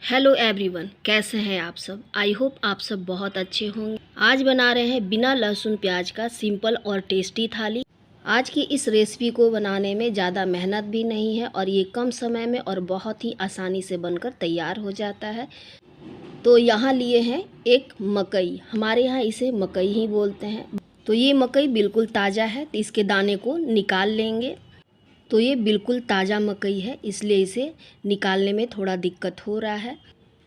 Hello everyone, कैसे हैं आप सब। आई होप आप सब बहुत अच्छे होंगे। आज बना रहे हैं बिना लहसुन प्याज का सिंपल और टेस्टी थाली। आज की इस रेसिपी को बनाने में ज़्यादा मेहनत भी नहीं है और ये कम समय में और बहुत ही आसानी से बनकर तैयार हो जाता है। तो यहाँ लिए हैं एक मकई, हमारे यहाँ इसे मकई ही बोलते हैं। तो ये मकई बिल्कुल ताज़ा है, तो इसके दाने को निकाल लेंगे। तो ये बिल्कुल ताज़ा मकई है, इसलिए इसे निकालने में थोड़ा दिक्कत हो रहा है।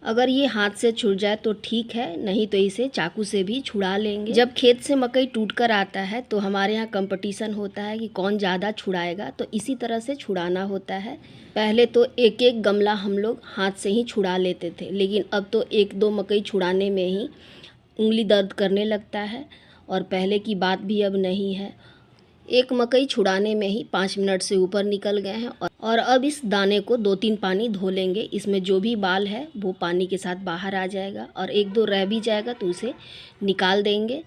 अगर ये हाथ से छूट जाए तो ठीक है, नहीं तो इसे चाकू से भी छुड़ा लेंगे। जब खेत से मकई टूट कर आता है तो हमारे यहाँ कंपटीशन होता है कि कौन ज़्यादा छुड़ाएगा, तो इसी तरह से छुड़ाना होता है। पहले तो एक एक गमला हम लोग हाथ से ही छुड़ा लेते थे, लेकिन अब तो एक दो मकई छुड़ाने में ही उंगली दर्द करने लगता है और पहले की बात भी अब नहीं है। एक मकई छुड़ाने में ही 5 मिनट से ऊपर निकल गए हैं और अब इस दाने को 2-3 पानी धो लेंगे। इसमें जो भी बाल है वो पानी के साथ बाहर आ जाएगा और एक दो रह भी जाएगा तो उसे निकाल देंगे।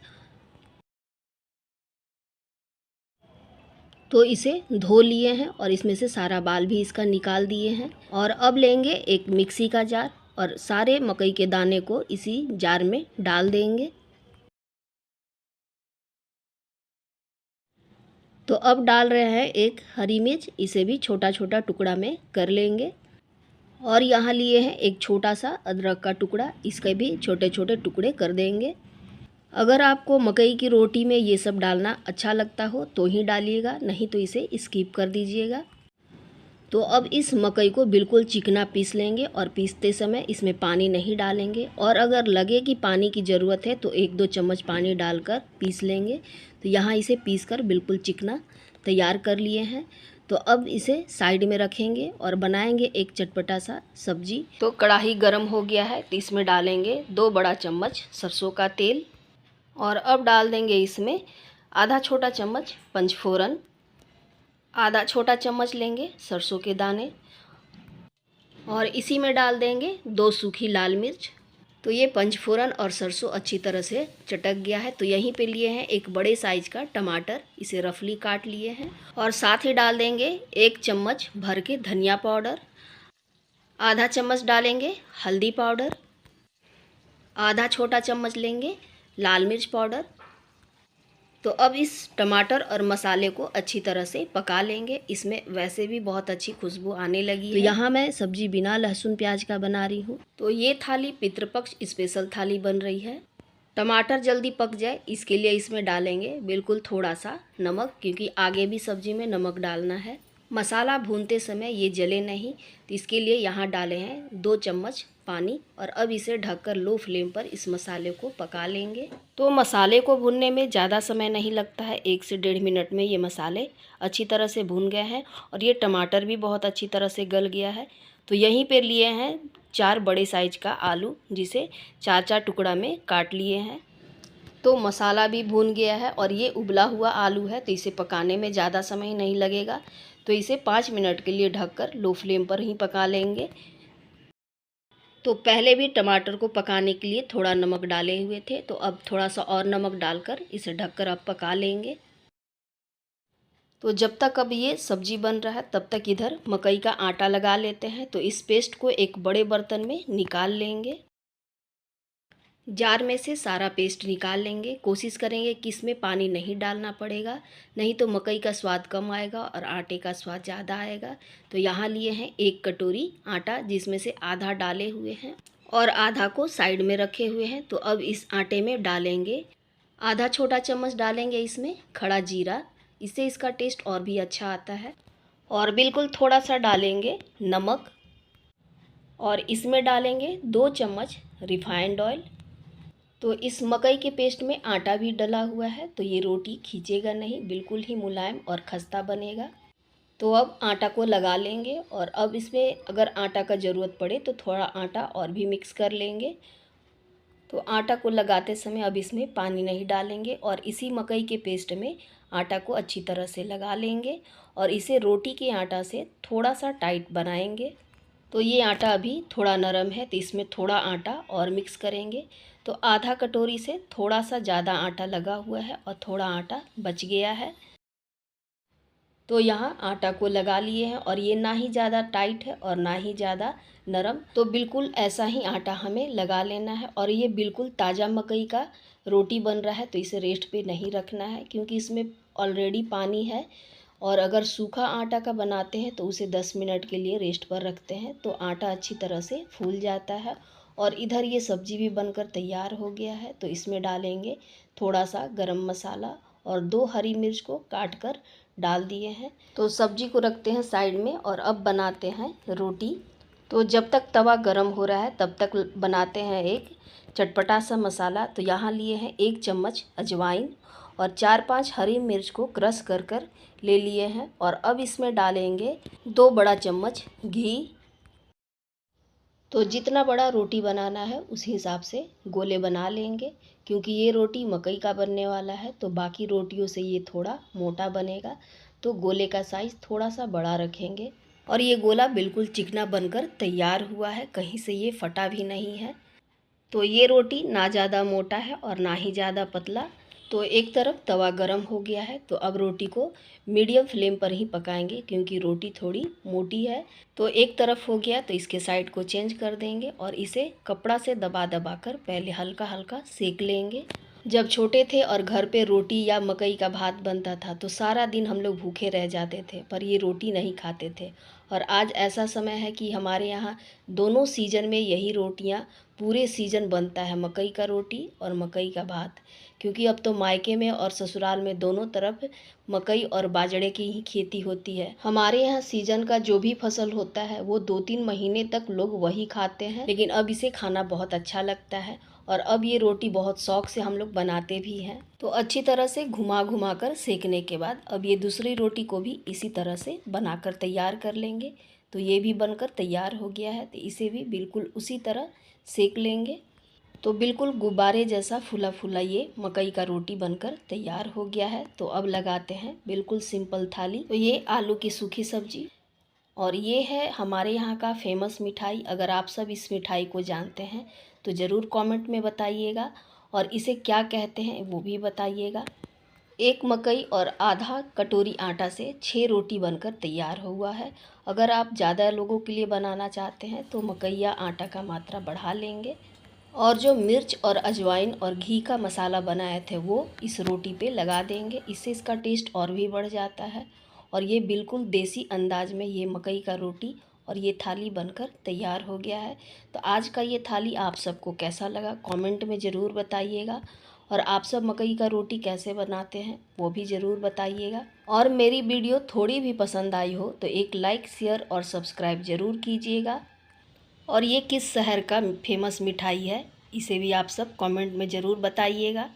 तो इसे धो लिए हैं और इसमें से सारा बाल भी इसका निकाल दिए हैं। और अब लेंगे एक मिक्सी का जार और सारे मकई के दाने को इसी जार में डाल देंगे। तो अब डाल रहे हैं एक हरी मिर्च, इसे भी छोटा छोटा टुकड़ा में कर लेंगे। और यहाँ लिए हैं एक छोटा सा अदरक का टुकड़ा, इसके भी छोटे छोटे टुकड़े कर देंगे। अगर आपको मकई की रोटी में ये सब डालना अच्छा लगता हो तो ही डालिएगा, नहीं तो इसे स्किप कर दीजिएगा। तो अब इस मकई को बिल्कुल चिकना पीस लेंगे और पीसते समय इसमें पानी नहीं डालेंगे। और अगर लगे कि पानी की ज़रूरत है तो 1-2 चम्मच पानी डालकर पीस लेंगे। तो यहाँ इसे पीसकर बिल्कुल चिकना तैयार कर लिए हैं। तो अब इसे साइड में रखेंगे और बनाएंगे एक चटपटा सा सब्जी। तो कढ़ाई गरम हो गया है, तो इसमें डालेंगे 2 बड़ा चम्मच सरसों का तेल और अब डाल देंगे इसमें आधा छोटा चम्मच पंचफोरन, आधा छोटा चम्मच लेंगे सरसों के दाने और इसी में डाल देंगे 2 सूखी लाल मिर्च। तो ये पंचफोरन और सरसों अच्छी तरह से चटक गया है। तो यहीं पे लिए हैं एक बड़े साइज़ का टमाटर, इसे रफली काट लिए हैं। और साथ ही डाल देंगे 1 चम्मच भर के धनिया पाउडर, आधा चम्मच डालेंगे हल्दी पाउडर, आधा छोटा चम्मच लेंगे लाल मिर्च पाउडर। तो अब इस टमाटर और मसाले को अच्छी तरह से पका लेंगे। इसमें वैसे भी बहुत अच्छी खुशबू आने लगी है। तो यहाँ मैं सब्जी बिना लहसुन प्याज का बना रही हूँ। तो ये थाली पितृपक्ष स्पेशल थाली बन रही है। टमाटर जल्दी पक जाए इसके लिए इसमें डालेंगे बिल्कुल थोड़ा सा नमक, क्योंकि आगे भी सब्जी में नमक डालना है। मसाला भूनते समय ये जले नहीं, तो इसके लिए यहाँ डाले हैं 2 चम्मच पानी और अब इसे ढककर लो फ्लेम पर इस मसाले को पका लेंगे। तो मसाले को भूनने में ज़्यादा समय नहीं लगता है, 1 से 1.5 मिनट में ये मसाले अच्छी तरह से भून गए हैं और ये टमाटर भी बहुत अच्छी तरह से गल गया है। तो यहीं पर लिए हैं 4 बड़े साइज का आलू, जिसे 4-4 टुकड़ा में काट लिए हैं। तो मसाला भी भून गया है और ये उबला हुआ आलू है, तो इसे पकाने में ज़्यादा समय नहीं लगेगा। तो इसे 5 मिनट के लिए ढककर लो फ्लेम पर ही पका लेंगे। तो पहले भी टमाटर को पकाने के लिए थोड़ा नमक डाले हुए थे, तो अब थोड़ा सा और नमक डालकर इसे ढककर अब पका लेंगे। तो जब तक अब ये सब्जी बन रहा है तब तक इधर मकई का आटा लगा लेते हैं। तो इस पेस्ट को एक बड़े बर्तन में निकाल लेंगे। जार में से सारा पेस्ट निकाल लेंगे। कोशिश करेंगे कि इसमें पानी नहीं डालना पड़ेगा, नहीं तो मकई का स्वाद कम आएगा और आटे का स्वाद ज़्यादा आएगा। तो यहाँ लिए हैं 1 कटोरी आटा, जिसमें से आधा डाले हुए हैं और आधा को साइड में रखे हुए हैं। तो अब इस आटे में डालेंगे आधा छोटा चम्मच डालेंगे इसमें खड़ा जीरा, इससे इसका टेस्ट और भी अच्छा आता है। और बिल्कुल थोड़ा सा डालेंगे नमक और इसमें डालेंगे 2 चम्मच रिफाइंड ऑयल। तो इस मकई के पेस्ट में आटा भी डला हुआ है, तो ये रोटी खींचेगा नहीं, बिल्कुल ही मुलायम और खस्ता बनेगा। तो अब आटा को लगा लेंगे और अब इसमें अगर आटा का ज़रूरत पड़े तो थोड़ा आटा और भी मिक्स कर लेंगे। तो आटा को लगाते समय अब इसमें पानी नहीं डालेंगे और इसी मकई के पेस्ट में आटा को अच्छी तरह से लगा लेंगे और इसे रोटी के आटा से थोड़ा सा टाइट बनाएंगे। तो ये आटा अभी थोड़ा नरम है, तो इसमें थोड़ा आटा और मिक्स करेंगे। तो आधा कटोरी से थोड़ा सा ज़्यादा आटा लगा हुआ है और थोड़ा आटा बच गया है। तो यहाँ आटा को लगा लिए हैं और ये ना ही ज़्यादा टाइट है और ना ही ज़्यादा नरम। तो बिल्कुल ऐसा ही आटा हमें लगा लेना है। और ये बिल्कुल ताज़ा मकई का रोटी बन रहा है तो इसे रेस्ट पे नहीं रखना है, क्योंकि इसमें ऑलरेडी पानी है। और अगर सूखा आटा का बनाते हैं तो उसे 10 मिनट के लिए रेस्ट पर रखते हैं तो आटा अच्छी तरह से फूल जाता है। और इधर ये सब्ज़ी भी बनकर तैयार हो गया है। तो इसमें डालेंगे थोड़ा सा गरम मसाला और 2 हरी मिर्च को काट कर डाल दिए हैं। तो सब्जी को रखते हैं साइड में और अब बनाते हैं रोटी। तो जब तक तवा गरम हो रहा है तब तक बनाते हैं एक चटपटा सा मसाला। तो यहाँ लिए हैं 1 चम्मच अजवाइन और 4-5 हरी मिर्च को क्रश कर कर ले लिए हैं। और अब इसमें डालेंगे 2 बड़ा चम्मच घी। तो जितना बड़ा रोटी बनाना है उस हिसाब से गोले बना लेंगे, क्योंकि ये रोटी मकई का बनने वाला है तो बाकी रोटियों से ये थोड़ा मोटा बनेगा। तो गोले का साइज़ थोड़ा सा बड़ा रखेंगे। और ये गोला बिल्कुल चिकना बनकर तैयार हुआ है, कहीं से ये फटा भी नहीं है। तो ये रोटी ना ज़्यादा मोटा है और ना ही ज़्यादा पतला। तो एक तरफ तवा गरम हो गया है तो अब रोटी को मीडियम फ्लेम पर ही पकाएंगे, क्योंकि रोटी थोड़ी मोटी है। तो एक तरफ हो गया तो इसके साइड को चेंज कर देंगे और इसे कपड़ा से दबा दबा कर पहले हल्का हल्का सेक लेंगे। जब छोटे थे और घर पे रोटी या मकई का भात बनता था तो सारा दिन हम लोग भूखे रह जाते थे, पर ये रोटी नहीं खाते थे। और आज ऐसा समय है कि हमारे यहाँ दोनों सीज़न में यही रोटियाँ पूरे सीज़न बनता है, मकई का रोटी और मकई का भात। क्योंकि अब तो मायके में और ससुराल में दोनों तरफ मकई और बाजरे की ही खेती होती है। हमारे यहाँ सीज़न का जो भी फसल होता है वो 2-3 महीने तक लोग वही खाते हैं, लेकिन अब इसे खाना बहुत अच्छा लगता है। और अब ये रोटी बहुत शौक से हम लोग बनाते भी हैं। तो अच्छी तरह से घुमा घुमा कर सेकने के बाद अब ये दूसरी रोटी को भी इसी तरह से बनाकर तैयार कर लेंगे। तो ये भी बनकर तैयार हो गया है तो इसे भी बिल्कुल उसी तरह सेक लेंगे। तो बिल्कुल गुब्बारे जैसा फूला फूला ये मकई का रोटी बनकर तैयार हो गया है। तो अब लगाते हैं बिल्कुल सिंपल थाली। तो ये आलू की सूखी सब्जी और ये है हमारे यहाँ का फेमस मिठाई। अगर आप सब इस मिठाई को जानते हैं तो ज़रूर कमेंट में बताइएगा और इसे क्या कहते हैं वो भी बताइएगा। 1 मकई और आधा कटोरी आटा से 6 रोटी बनकर तैयार हुआ है। अगर आप ज़्यादा लोगों के लिए बनाना चाहते हैं तो मकई या आटा का मात्रा बढ़ा लेंगे। और जो मिर्च और अजवाइन और घी का मसाला बनाए थे वो इस रोटी पे लगा देंगे, इससे इसका टेस्ट और भी बढ़ जाता है। और ये बिल्कुल देसी अंदाज में ये मकई का रोटी और ये थाली बनकर तैयार हो गया है। तो आज का ये थाली आप सबको कैसा लगा कमेंट में ज़रूर बताइएगा। और आप सब मकई का रोटी कैसे बनाते हैं वो भी ज़रूर बताइएगा। और मेरी वीडियो थोड़ी भी पसंद आई हो तो एक लाइक शेयर और सब्सक्राइब ज़रूर कीजिएगा। और ये किस शहर का फेमस मिठाई है इसे भी आप सब कमेंट में ज़रूर बताइएगा।